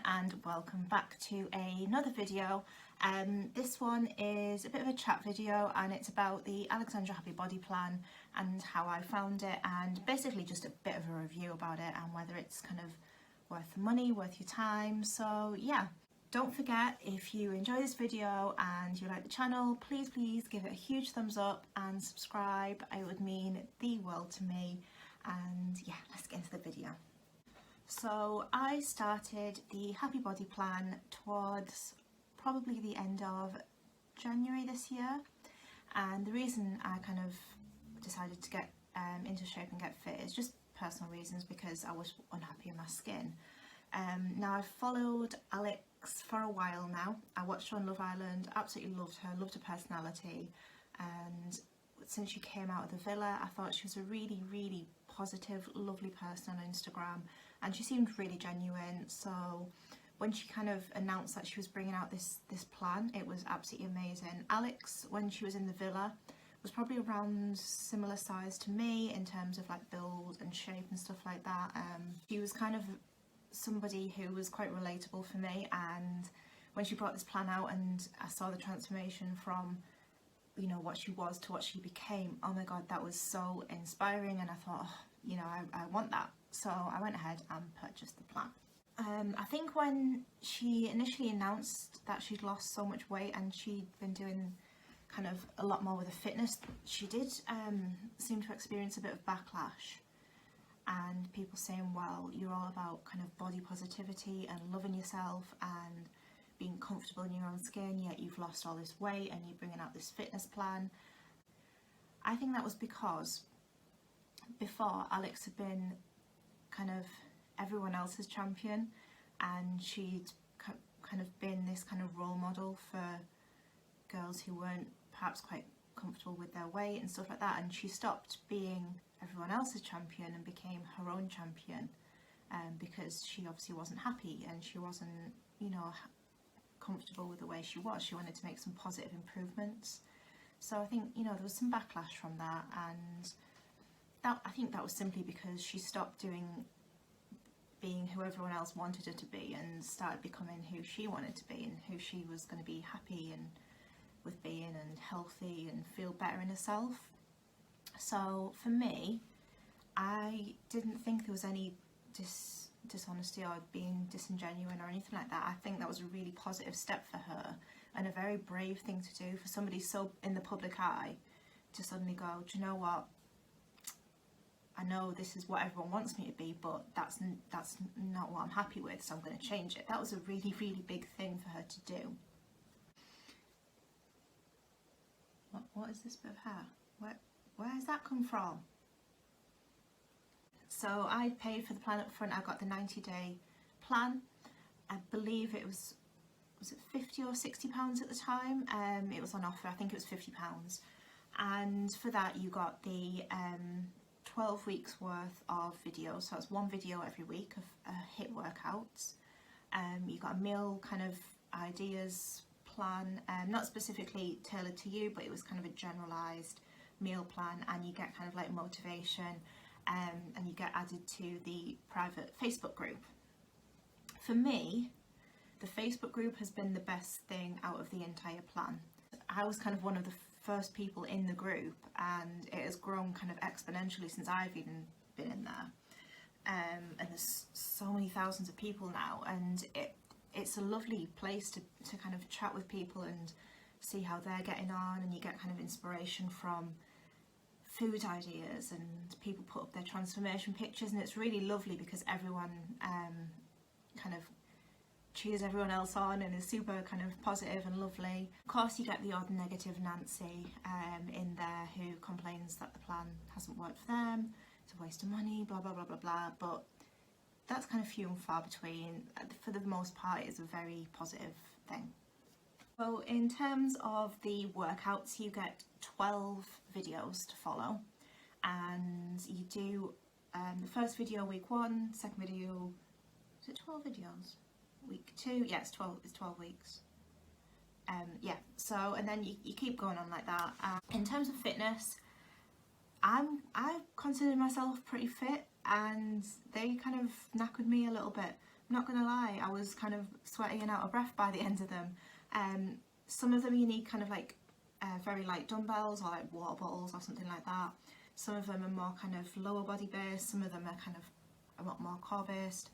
and welcome back to another video. This one is a bit of a chat video and it's about the Alexandra Happy Body Plan and how I found it, and basically just a bit of a review about it and whether it's kind of worth the money, worth your time. So yeah, don't forget, if you enjoy this video and you like the channel, please give it a huge thumbs up and subscribe. It would mean the world to me. And yeah, let's get into the video. So I started the Happy Body Plan towards probably the end of January this year, and the reason I kind of decided to get into shape and get fit is just personal reasons, because I was unhappy in my skin. Now I've followed Alex for a while now. I watched her on Love Island, absolutely loved her personality, and since she came out of the villa I thought she was a really positive, lovely person on Instagram, and she seemed really genuine. So when she kind of announced that she was bringing out this plan, it was absolutely amazing. Alex, when she was in the villa, was probably around similar size to me in terms of like build and shape and stuff like that. She was kind of somebody who was quite relatable for me, and when she brought this plan out and I saw the transformation from, you know, what she was to what she became, oh my god, that was so inspiring, and I thought, oh, you know, I want that. So I went ahead and purchased the plan. I think when she initially announced that she'd lost so much weight and she'd been doing kind of a lot more with the fitness, she did seem to experience a bit of backlash, and people saying, well, you're all about kind of body positivity and loving yourself and being comfortable in your own skin, yet you've lost all this weight and you're bringing out this fitness plan. I think that was because before, Alex had been kind of everyone else's champion, and she'd kind of been this kind of role model for girls who weren't perhaps quite comfortable with their weight and stuff like that, and she stopped being everyone else's champion and became her own champion, because she obviously wasn't happy and she wasn't, you know, comfortable with the way she was. She wanted to make some positive improvements. So I think, you know, there was some backlash from that, and that, I think that was simply because she stopped being who everyone else wanted her to be and started becoming who she wanted to be and who she was going to be happy and with being and healthy and feel better in herself. So for me, I didn't think there was any dishonesty or being disingenuine or anything like that. I think that was a really positive step for her and a very brave thing to do for somebody so in the public eye, to suddenly go, do you know what, I know this is what everyone wants me to be, but that's not what I'm happy with, so I'm going to change it. That was a really big thing for her to do. What is this bit of hair? Where has that come from? So I paid for the plan up front. I got the 90-day plan. I believe it was it 50 or 60 pounds at the time? It was on offer. I think it was 50 pounds. And for that you got the 12 weeks worth of videos. So it's one video every week of HIIT workouts. You got a meal kind of ideas plan, not specifically tailored to you, but it was kind of a generalized meal plan, and you get kind of like motivation, and you get added to the private Facebook group. For me, the Facebook group has been the best thing out of the entire plan. I was kind of one of the first people in the group, and it has grown kind of exponentially since I've even been in there, and there's so many thousands of people now, and it's a lovely place to kind of chat with people and see how they're getting on, and you get kind of inspiration from food ideas, and people put up their transformation pictures, and it's really lovely because everyone kind of cheers everyone else on and is super kind of positive and lovely. Of course you get the odd negative Nancy in there who complains that the plan hasn't worked for them, it's a waste of money, blah blah blah, but that's kind of few and far between. For the most part, it's a very positive thing. So in terms of the workouts, you get 12 videos to follow, and you do the first video week 1, second video, is it 12 videos? Week 2, yeah, it's 12 weeks. Yeah, so, and then you keep going on like that. In terms of fitness, I consider myself pretty fit, and they kind of knackered me a little bit. I'm not gonna lie, I was kind of sweaty and out of breath by the end of them. Some of them you need kind of like very light dumbbells or like water bottles or something like that. Some of them are more kind of lower body based, some of them are kind of a lot more core based.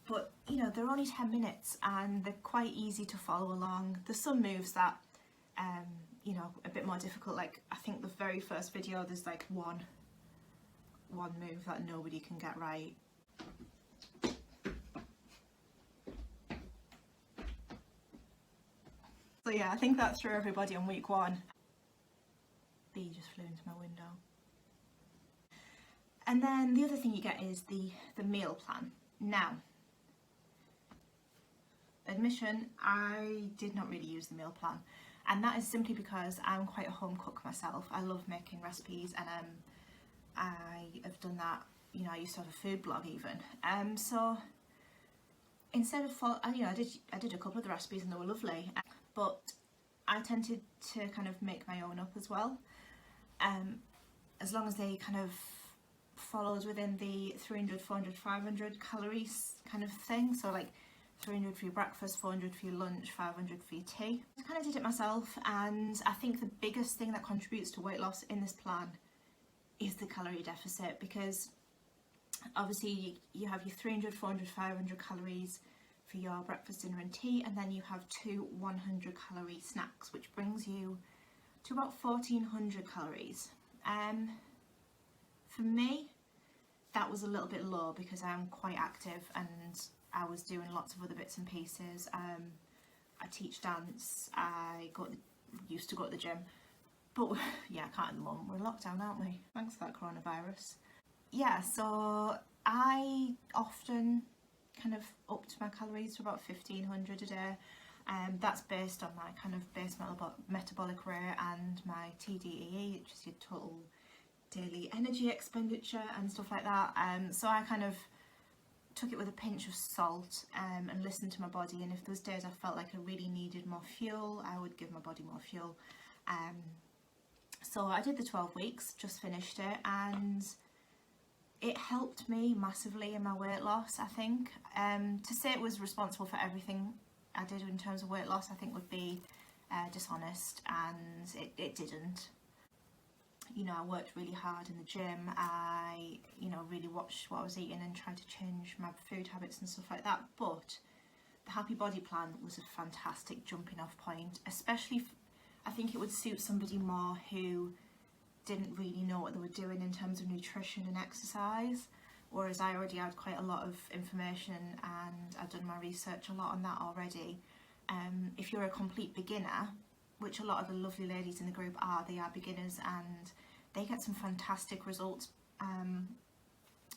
But you know, they're only 10 minutes and they're quite easy to follow along. There's some moves that you know, a bit more difficult, like I think the very first video there's like one move that nobody can get right. So yeah, I think that threw everybody on week 1. Bee just flew into my window. And then the other thing you get is the meal plan. Now, admission, I did not really use the meal plan, and that is simply because I'm quite a home cook myself. I love making recipes, and I have done that, you know, I used to have a food blog even. So instead of you know, I did a couple of the recipes and they were lovely, but I tended to kind of make my own up as well, as long as they kind of followed within the 300, 400, 500 calories kind of thing. So like 300 for your breakfast, 400 for your lunch, 500 for your tea. I kind of did it myself, and I think the biggest thing that contributes to weight loss in this plan is the calorie deficit, because obviously you have your 300, 400, 500 calories for your breakfast, dinner and tea, and then you have 2 100 calorie snacks, which brings you to about 1400 calories. For me, that was a little bit low because I'm quite active and I was doing lots of other bits and pieces. I teach dance, I used to go to the gym, but yeah, I can't at the moment. We're in lockdown, aren't we? Thanks for that coronavirus. Yeah, so I often kind of upped my calories to about 1500 a day. That's based on my kind of base metabolic rate and my TDEE, which is your total daily energy expenditure and stuff like that. So I kind of took it with a pinch of salt and listened to my body, and if those days I felt like I really needed more fuel, I would give my body more fuel. So I did the 12 weeks, just finished it, and it helped me massively in my weight loss, I think. To say it was responsible for everything I did in terms of weight loss, I think would be dishonest, and it didn't. You know, I worked really hard in the gym. I, you know, really watched what I was eating and tried to change my food habits and stuff like that. But the Happy Body Plan was a fantastic jumping off point, especially I think it would suit somebody more who didn't really know what they were doing in terms of nutrition and exercise, whereas I already had quite a lot of information and I've done my research a lot on that already. If you're a complete beginner, which a lot of the lovely ladies in the group are, they are beginners and they get some fantastic results.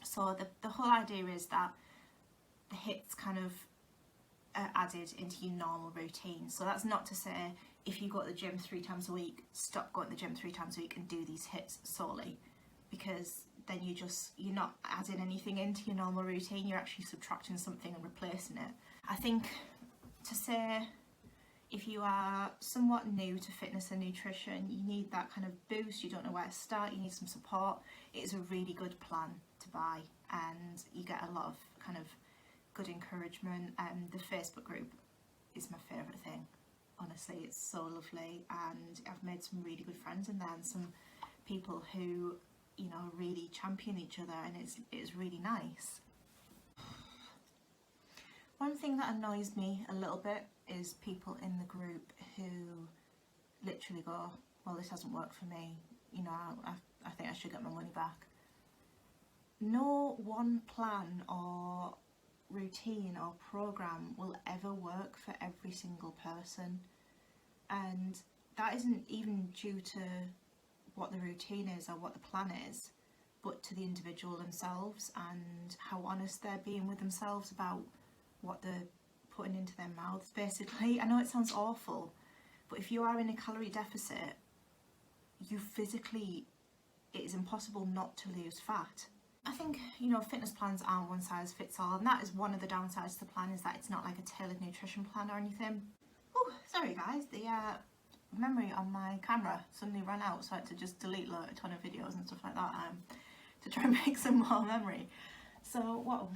So the whole idea is that the HIITs kind of are added into your normal routine. So that's not to say if you go to the gym 3 times a week, stop going to the gym 3 times a week and do these HIITs solely, because then you're not adding anything into your normal routine, you're actually subtracting something and replacing it. I think to say, if you are somewhat new to fitness and nutrition, you need that kind of boost, you don't know where to start, you need some support, it is a really good plan to buy, and you get a lot of kind of good encouragement. The Facebook group is my favourite thing, honestly, it's so lovely, and I've made some really good friends in there and some people who, you know, really champion each other, and it's really nice. One thing that annoys me a little bit is people in the group who literally go, well, this hasn't worked for me, you know, I think I should get my money back. No one plan or routine or program will ever work for every single person, and that isn't even due to what the routine is or what the plan is, but to the individual themselves and how honest they're being with themselves about what they're putting into their mouths, basically. I know it sounds awful, but if you are in a calorie deficit, it is impossible not to lose fat. I think, you know, fitness plans aren't one size fits all, and that is one of the downsides to the plan, is that it's not like a tailored nutrition plan or anything. Oh, sorry guys, the memory on my camera suddenly ran out, so I had to just delete a ton of videos and stuff like that to try and make some more memory. So what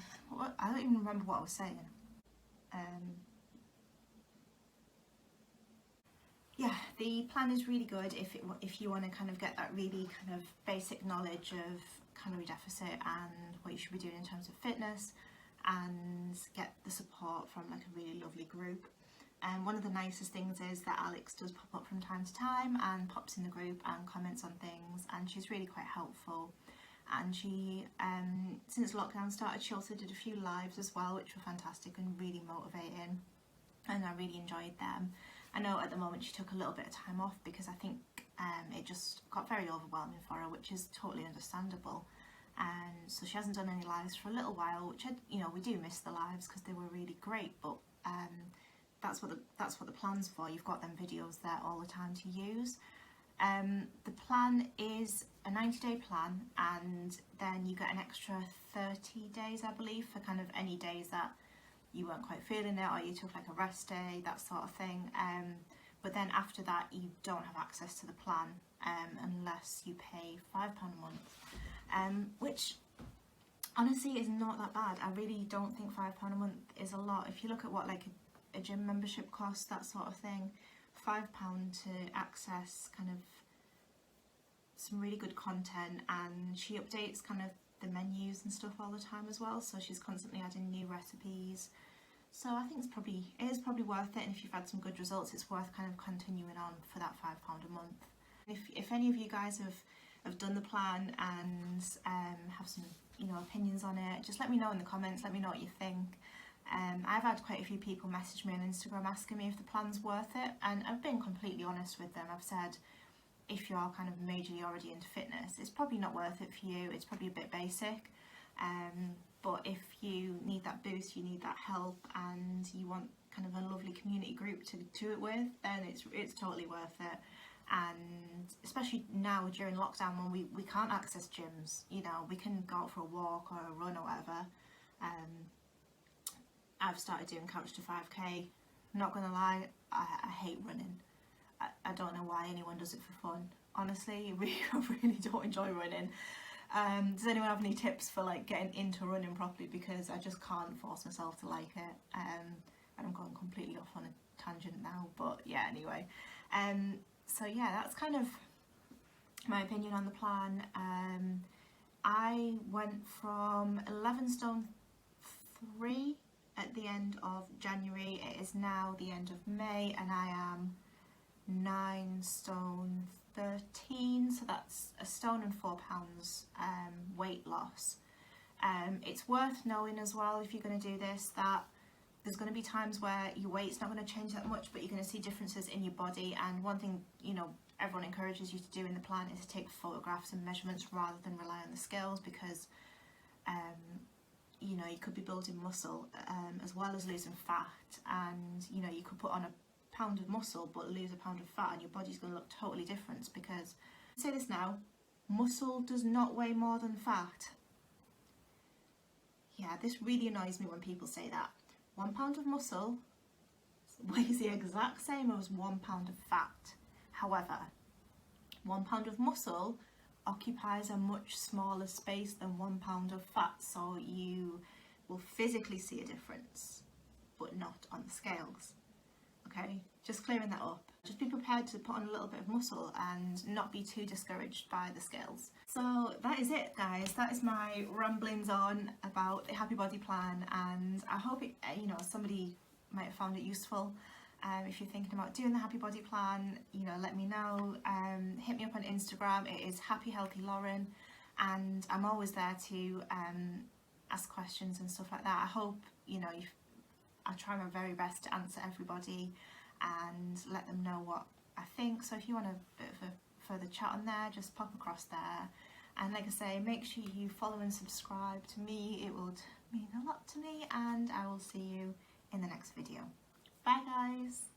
I don't even remember what I was saying. Yeah, the plan is really good if you want to kind of get that really kind of basic knowledge of calorie deficit and what you should be doing in terms of fitness, and get the support from like a really lovely group. And one of the nicest things is that Alex does pop up from time to time and pops in the group and comments on things, and she's really quite helpful. And she, since lockdown started, she also did a few lives as well, which were fantastic and really motivating, and I really enjoyed them. I know at the moment she took a little bit of time off because I think it just got very overwhelming for her, which is totally understandable. And so she hasn't done any lives for a little while, which we do miss the lives because they were really great, but that's what the plan's for. You've got them videos there all the time to use. The plan is a 90-day plan, and then you get an extra 30 days, I believe, for kind of any days that you weren't quite feeling it or you took like a rest day, that sort of thing. But then after that you don't have access to the plan unless you pay £5 a month, which honestly is not that bad. I really don't think £5 a month is a lot. If you look at what like a gym membership costs, that sort of thing, £5 to access kind of some really good content, and she updates kind of the menus and stuff all the time as well, so she's constantly adding new recipes. So I think it is probably worth it, and if you've had some good results, it's worth kind of continuing on for that £5 a month. If any of you guys have done the plan and have some opinions on it, just let me know in the comments. Let me know what you think. I've had quite a few people message me on Instagram asking me if the plan's worth it, and I've been completely honest with them. I've said, if you're kind of majorly already into fitness, it's probably not worth it for you. It's probably a bit basic, but if you need that boost, you need that help, and you want kind of a lovely community group to do it with, then it's totally worth it. And especially now during lockdown, when we can't access gyms, we can go out for a walk or a run or whatever. I've started doing Couch to 5k. Not gonna lie, I hate running. I don't know why anyone does it for fun. Honestly, I really don't enjoy running. Does anyone have any tips for like getting into running properly? Because I just can't force myself to like it. And I'm going completely off on a tangent now, but yeah, anyway. So yeah, that's kind of my opinion on the plan. I went from 11 stone 3 at the end of January. It is now the end of May, and I am 9 stone 13, so that's a stone and 4 pounds weight loss. It's worth knowing as well, if you're going to do this, that there's going to be times where your weight's not going to change that much, but you're going to see differences in your body. And one thing everyone encourages you to do in the plan is to take photographs and measurements rather than rely on the scales, because you could be building muscle as well as losing fat, and you could put on a pound of muscle but lose a pound of fat, and your body's going to look totally different. Because, I'll say this now, muscle does not weigh more than fat. Yeah, this really annoys me when people say that. 1 pound of muscle weighs the exact same as 1 pound of fat. However, 1 pound of muscle occupies a much smaller space than 1 pound of fat, so you will physically see a difference, but not on the scales. Okay, just clearing that up. Just be prepared to put on a little bit of muscle and not be too discouraged by the scales. So that is it, guys. That is my ramblings on about the Happy Body plan, and I hope it, somebody might have found it useful. If you're thinking about doing the Happy Body plan, let me know. Hit me up on Instagram. It is Happy Healthy Lauren, and I'm always there to ask questions and stuff like that. I hope I try my very best to answer everybody and let them know what I think. So if you want a bit of a further chat on there, just pop across there. And like I say, make sure you follow and subscribe to me. It would mean a lot to me, and I will see you in the next video. Bye guys!